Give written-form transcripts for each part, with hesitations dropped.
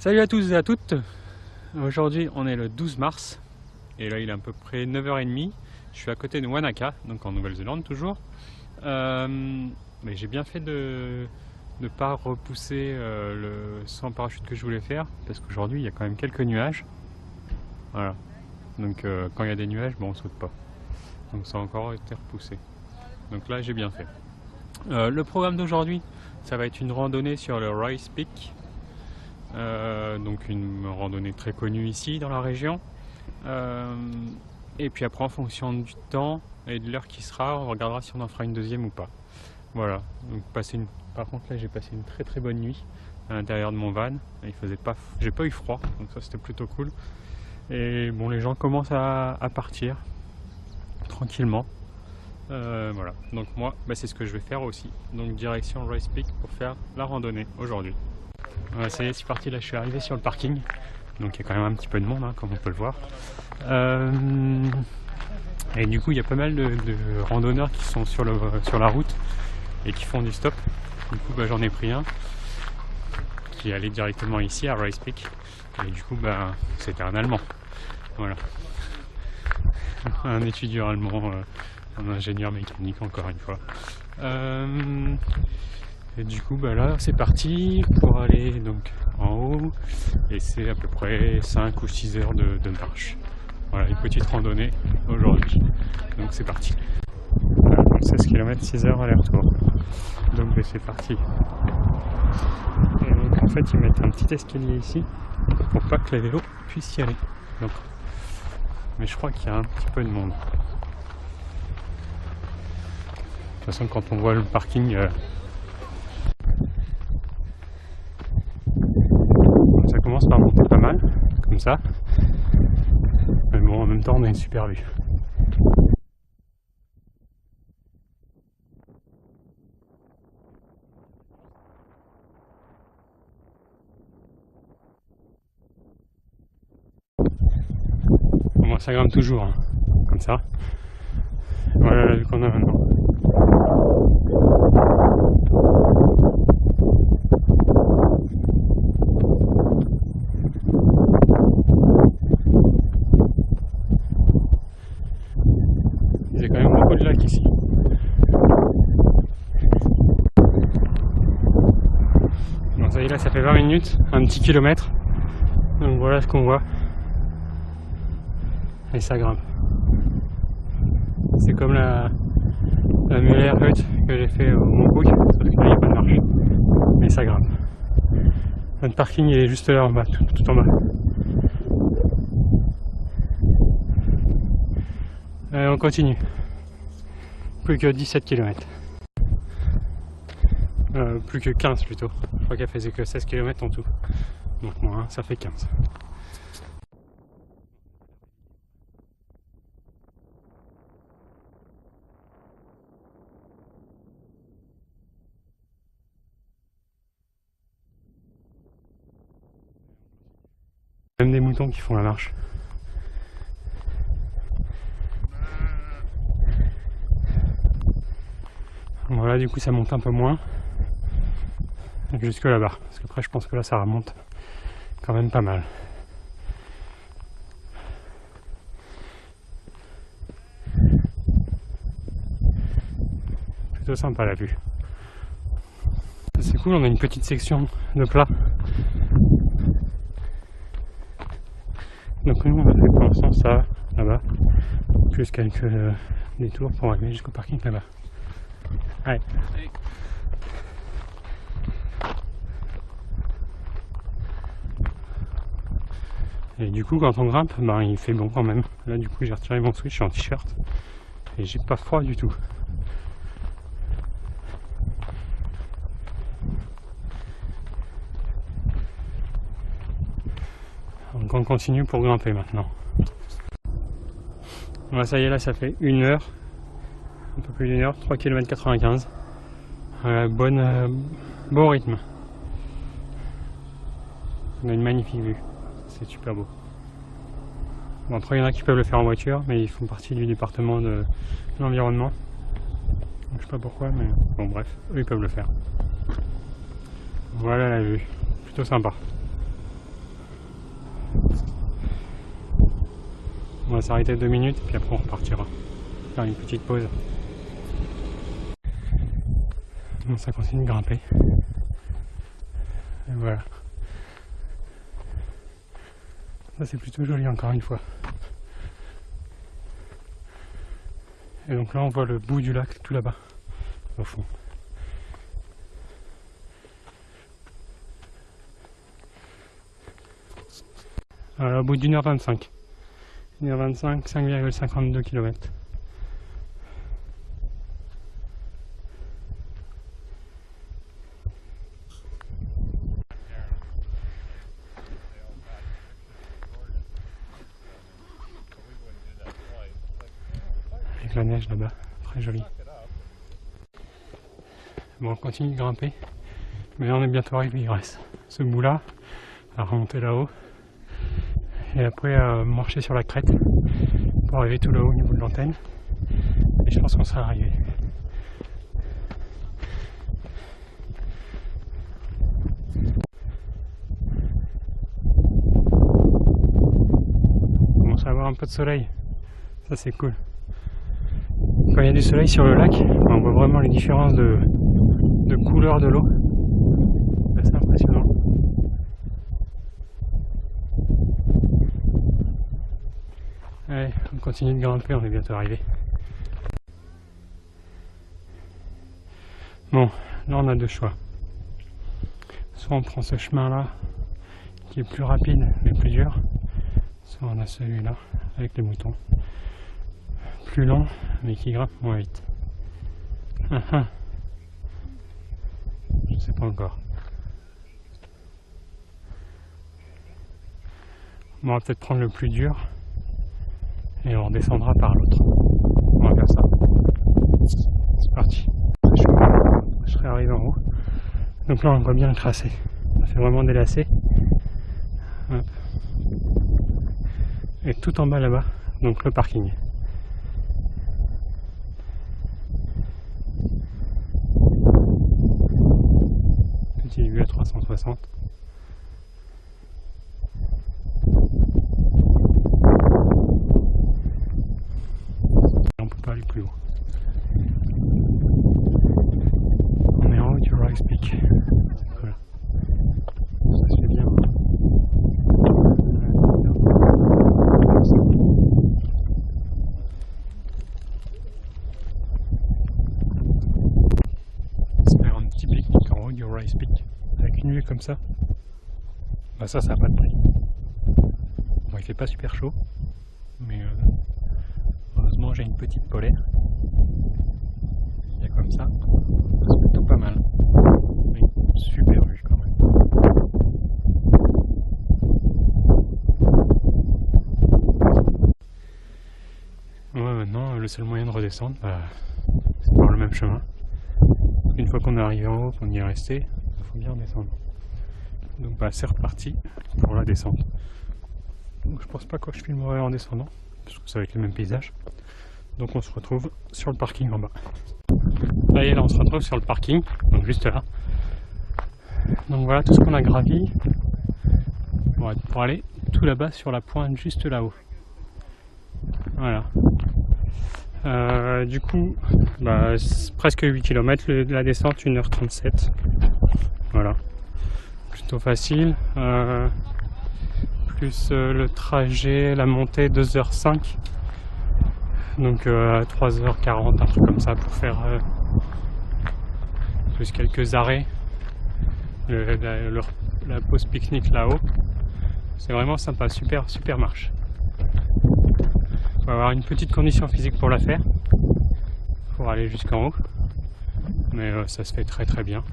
Salut à tous et à toutes. Aujourd'hui on est le 12 mars et là il est à peu près 9h30. Je suis à côté de Wanaka, donc en Nouvelle-Zélande toujours. Mais j'ai bien fait de ne pas repousser le saut en parachute que je voulais faire parce qu'aujourd'hui il y a quand même quelques nuages. Voilà. Donc quand il y a des nuages, bon, on saute pas. Donc ça a encore été repoussé. Donc là j'ai bien fait. Le programme d'aujourd'hui, ça va être une randonnée sur le Rice Peak. Donc une randonnée très connue ici dans la région. Et puis après en fonction du temps et de l'heure qui sera, on regardera si on en fera une deuxième ou pas. Voilà. Donc par contre là j'ai passé une très bonne nuit à l'intérieur de mon van. Il faisait pas, j'ai pas eu froid, donc ça c'était plutôt cool. Et bon, les gens commencent à partir tranquillement. Voilà. Donc moi c'est ce que je vais faire aussi. Donc direction Rice Peak pour faire la randonnée aujourd'hui. Voilà, ça y est, c'est parti, là je suis arrivé sur le parking, donc il y a quand même un petit peu de monde, hein, comme on peut le voir. Et du coup il y a pas mal de randonneurs qui sont sur la route et qui font du stop. Du coup j'en ai pris un qui allait directement ici à Rice Peak, et du coup c'était un Allemand. Voilà. Un étudiant allemand, un ingénieur mécanique encore une fois. Et du coup là c'est parti pour aller donc en haut, et c'est à peu près 5 ou 6 heures de marche. Voilà, une petite randonnée aujourd'hui. Donc c'est parti. Voilà, donc 16 km, 6 heures aller-retour. Donc c'est parti. Et donc en fait ils mettent un petit escalier ici pour pas que les vélos puissent y aller. Donc, mais je crois qu'il y a un petit peu de monde. De toute façon quand on voit le parking, ça commence par monter pas mal, comme ça. Mais bon, en même temps, on a une super vue. Bon, ça grimpe toujours, hein, comme ça. Voilà la vue qu'on a maintenant. Il y a quand même beaucoup de lacs ici. Bon, ça y est, là ça fait 20 minutes, un petit kilomètre. Donc voilà ce qu'on voit. Et ça grimpe. C'est comme la Muller Hut que j'ai fait au Mont Cook, sauf que là il n'y a pas de marche. Mais ça grimpe. Notre parking il est juste là en bas, tout en bas. Allez, on continue. Plus que 17 km. Plus que 15 plutôt. Je crois qu'elle faisait que 16 km en tout. Donc moins, ça fait 15. Même des moutons qui font la marche. Voilà, du coup ça monte un peu moins jusque là-bas, parce qu'après je pense que là ça remonte quand même pas mal. Plutôt sympa la vue. C'est cool, on a une petite section de plat. Donc nous on a fait pour l'instant ça là-bas, plus quelques détours pour arriver jusqu'au parking là-bas. Ouais. Et du coup quand on grimpe, il fait bon quand même. Là du coup j'ai retiré mon switch, je suis en t-shirt et j'ai pas froid du tout. Donc on continue pour grimper maintenant. Voilà, ça y est, là ça fait 1 heure, un peu plus d'1 heure, 3 km 95. Bon rythme. On a une magnifique vue, c'est super beau. Bon, après il y en a qui peuvent le faire en voiture, mais ils font partie du département de l'environnement. Donc, je sais pas pourquoi, mais bon bref, eux ils peuvent le faire. Voilà la vue, plutôt sympa. On va s'arrêter 2 minutes et puis après on repartira. Faire une petite pause. Donc ça continue de grimper. Et voilà. Ça c'est plutôt joli encore une fois. Et donc là on voit le bout du lac tout là-bas, au fond. Voilà, au bout d'1h25. 1h25, 5,52 km. Avec la neige là-bas, très joli. Bon, on continue de grimper, mais là on est bientôt arrivé, il reste ce bout là, à remonter là-haut, et après à marcher sur la crête pour arriver tout là-haut au niveau de l'antenne, et je pense qu'on sera arrivé. On commence à avoir un peu de soleil, ça c'est cool. Quand il y a du soleil sur le lac, on voit vraiment les différences de couleur de l'eau. C'est impressionnant. Allez, on continue de grimper, on est bientôt arrivé. Bon, là on a deux choix. Soit on prend ce chemin là, qui est plus rapide mais plus dur, soit on a celui-là, avec les moutons. Plus lent, mais qui grimpe moins vite. Je sais pas encore. On va peut-être prendre le plus dur et on redescendra par l'autre. On va faire ça. C'est parti. Je serai arrivé en haut. Donc là on voit bien le tracé. Ça fait vraiment des lacets. Hop. Et tout en bas là-bas, donc le parking. Petit vue à 360. On peut pas aller plus haut. On est en haut du Rice Peak. Voilà. Ça se fait bien. Se faire un petit pique-nique en haut du Rice Peak avec une vue comme ça. Bah ça n'a pas de prix. Bon, il fait pas super chaud, mais heureusement j'ai une petite polaire. Il y a comme ça, c'est plutôt pas mal. Mais une super vue quand même. Ouais, maintenant le seul moyen de redescendre, bah, c'est par le même chemin. Une fois qu'on est arrivé en haut, qu'on y est resté, il faut bien redescendre. Donc bah c'est reparti pour la descente. Donc je pense pas que je filmerai en descendant, parce que ça va être le même paysage. Donc on se retrouve sur le parking en bas. Ça y est, là on se retrouve sur le parking, donc juste là. Donc voilà tout ce qu'on a gravi pour aller tout là-bas sur la pointe juste là-haut. Voilà. Du coup, bah, presque 8 km, la descente 1h37. Voilà. Plutôt facile. Plus le trajet, la montée 2h05. Donc 3h40, un truc comme ça pour faire plus quelques arrêts. La pause pique-nique là-haut. C'est vraiment sympa, super marche. Il faut avoir une petite condition physique pour la faire, pour aller jusqu'en haut, mais ça se fait très bien.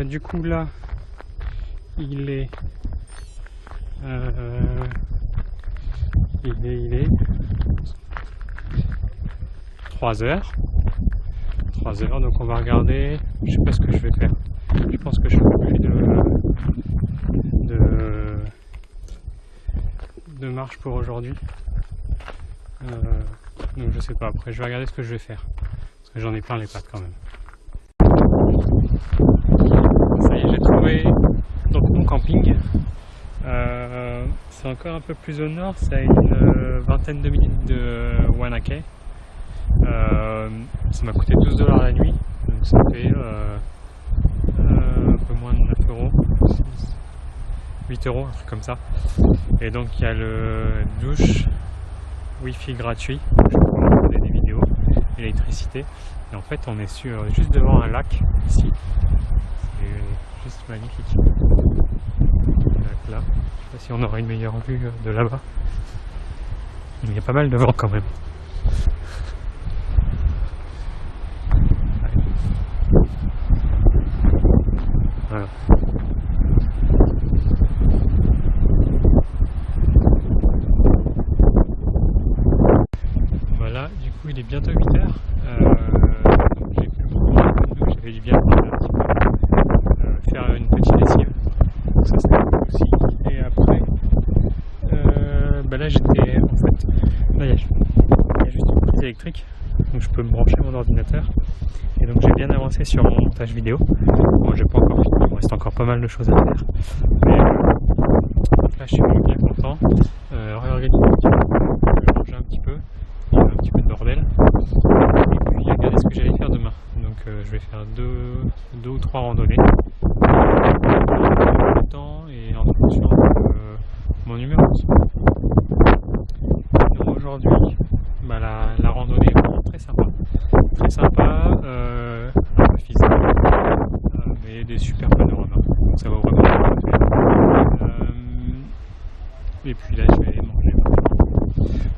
Du coup là, il est 3h, donc on va regarder. Je sais pas ce que je vais faire. Je pense que je fais plus de marche pour aujourd'hui. Donc je sais pas, après je vais regarder ce que je vais faire, parce que j'en ai plein les pattes quand même. Ça y est, j'ai trouvé donc mon camping, C'est encore un peu plus au nord, c'est à une vingtaine de minutes de Wanakay. Ça m'a coûté 12 $ la nuit, donc ça fait un peu moins de 9 €, 8 €, un truc comme ça. Et donc il y a le douche, wifi gratuit, je peux regarder des vidéos, électricité. Et en fait on est juste devant un lac ici, c'est juste magnifique. Lac là, je sais pas si on aura une meilleure vue de là-bas. Il y a pas mal de vent quand même. Voilà. Voilà, du coup il est bientôt 8 h. Donc j'ai pu prendre un peu de douche, j'avais du bien prendre un petit peu, faire une petite lessive. Donc ça c'était cool aussi. Et après, là j'étais en fait, là il y a juste une prise électrique, donc je peux me brancher mon ordinateur. Et donc j'ai bien avancé sur mon montage vidéo. Bon, j'ai pas encore fini, il me reste encore pas mal de choses à faire. Mais donc là je suis bien content. Réorganiser un petit peu, ranger un petit peu, il y a un petit peu de bordel. Et puis regarder ce que j'allais faire demain. Donc je vais faire deux ou trois randonnées. En temps et en fonction de mon humeur aussi. Donc aujourd'hui, la randonnée est vraiment très sympa. Très sympa, un peu physique, mais des super panoramas. Donc ça vaut vraiment la peine. Et puis là, je vais aller manger.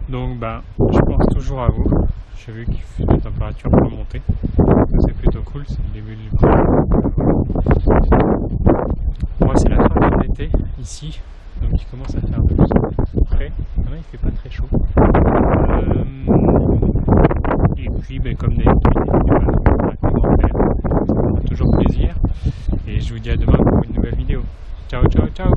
Donc je pense toujours à vous. J'ai vu que la température peut monter. C'est plutôt cool, c'est le début du printemps. Moi, c'est la fin de l'été ici, donc il commence à faire un peu frais. Là, il fait pas très chaud. Et puis, comme d'habitude, toujours plaisir. Et je vous dis à demain pour une nouvelle vidéo. Ciao, ciao, ciao!